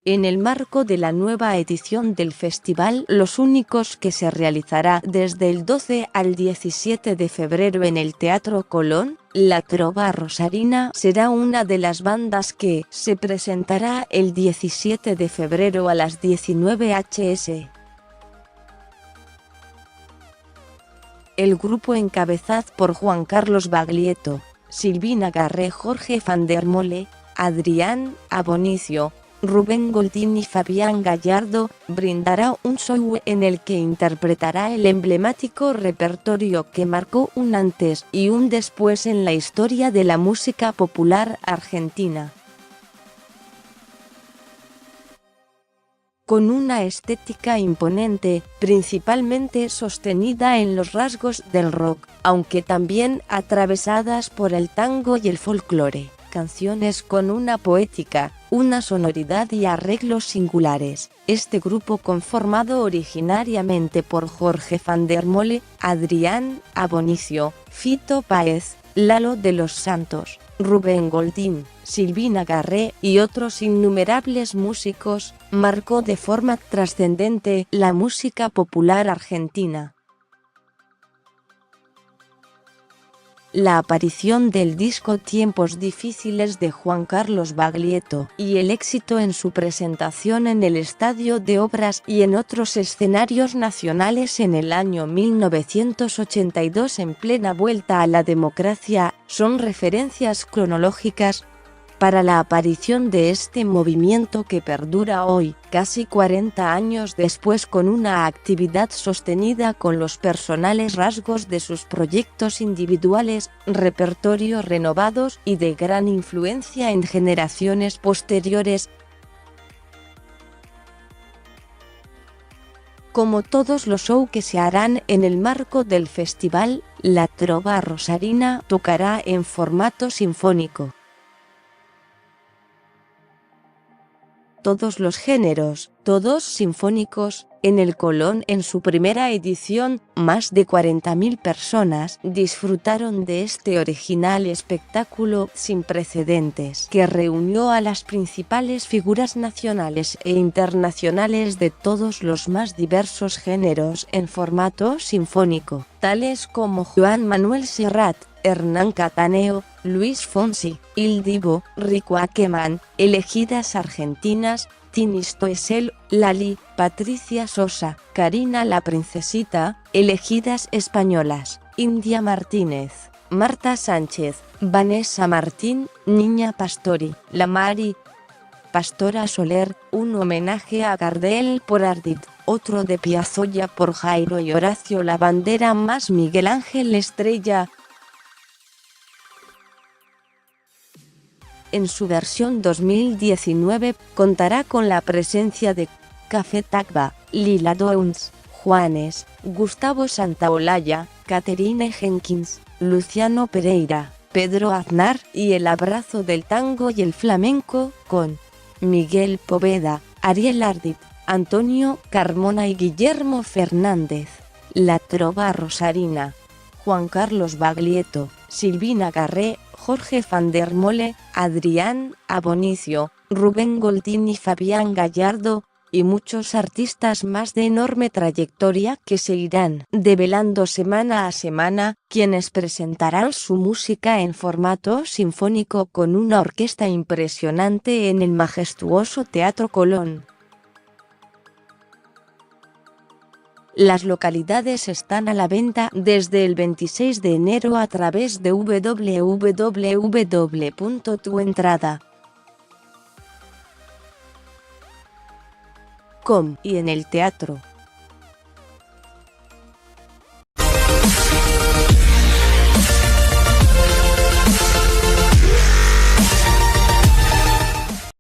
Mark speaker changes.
Speaker 1: En el marco de la nueva edición del festival, los únicos que se realizará desde el 12 al 17 de febrero en el Teatro Colón, La Trova Rosarina será una de las bandas que se presentará el 17 de febrero a las 19 hs. El grupo encabezado por Juan Carlos Baglietto, Silvina Garré, Jorge van der Mole, Adrián Abonicio, Rubén Goldín y Fabián Gallardo, brindará un show en el que interpretará el emblemático repertorio que marcó un antes y un después en la historia de la música popular argentina. Con una estética imponente, principalmente sostenida en los rasgos del rock, aunque también atravesadas por el tango y el folclore. Canciones con una poética, una sonoridad y arreglos singulares. Este grupo, conformado originariamente por Jorge van der Mole, Adrián Abonicio, Fito Páez, Lalo de los Santos, Rubén Goldín, Silvina Garré y otros innumerables músicos, marcó de forma trascendente la música popular argentina. La aparición del disco Tiempos Difíciles de Juan Carlos Baglietto y el éxito en su presentación en el Estadio de Obras y en otros escenarios nacionales en el año 1982 en plena vuelta a la democracia, son referencias cronológicas para la aparición de este movimiento que perdura hoy, casi 40 años después, con una actividad sostenida con los personales rasgos de sus proyectos individuales, repertorios renovados y de gran influencia en generaciones posteriores. Como todos los shows que se harán en el marco del festival, La Trova Rosarina tocará en formato sinfónico. Todos los géneros, todos sinfónicos. En el Colón, en su primera edición, más de 40.000 personas disfrutaron de este original espectáculo sin precedentes, que reunió a las principales figuras nacionales e internacionales de todos los más diversos géneros en formato sinfónico, tales como Joan Manuel Serrat, Hernán Cataneo, Luis Fonsi, Il Divo, Rico Akeman, elegidas argentinas, Tini Stoessel, Lali, Patricia Sosa, Karina la Princesita, elegidas españolas, India Martínez, Marta Sánchez, Vanessa Martín, Niña Pastori, La Mari, Pastora Soler, un homenaje a Gardel por Ardit, otro de Piazzolla por Jairo y Horacio La Bandera más Miguel Ángel Estrella. En su versión 2019, contará con la presencia de Café Tacuba, Lila Downs, Juanes, Gustavo Santaolalla, Caterine Jenkins, Luciano Pereira, Pedro Aznar y El Abrazo del Tango y el Flamenco, con Miguel Poveda, Ariel Ardit, Antonio Carmona y Guillermo Fernández. La Trova Rosarina. Juan Carlos Baglietto, Silvina Garré, Jorge van der Mole, Adrián Abonicio, Rubén Goldín y Fabián Gallardo, y muchos artistas más de enorme trayectoria que se irán develando semana a semana, quienes presentarán su música en formato sinfónico con una orquesta impresionante en el majestuoso Teatro Colón. Las localidades están a la venta desde el 26 de enero a través de www.tuentrada.com y en el teatro.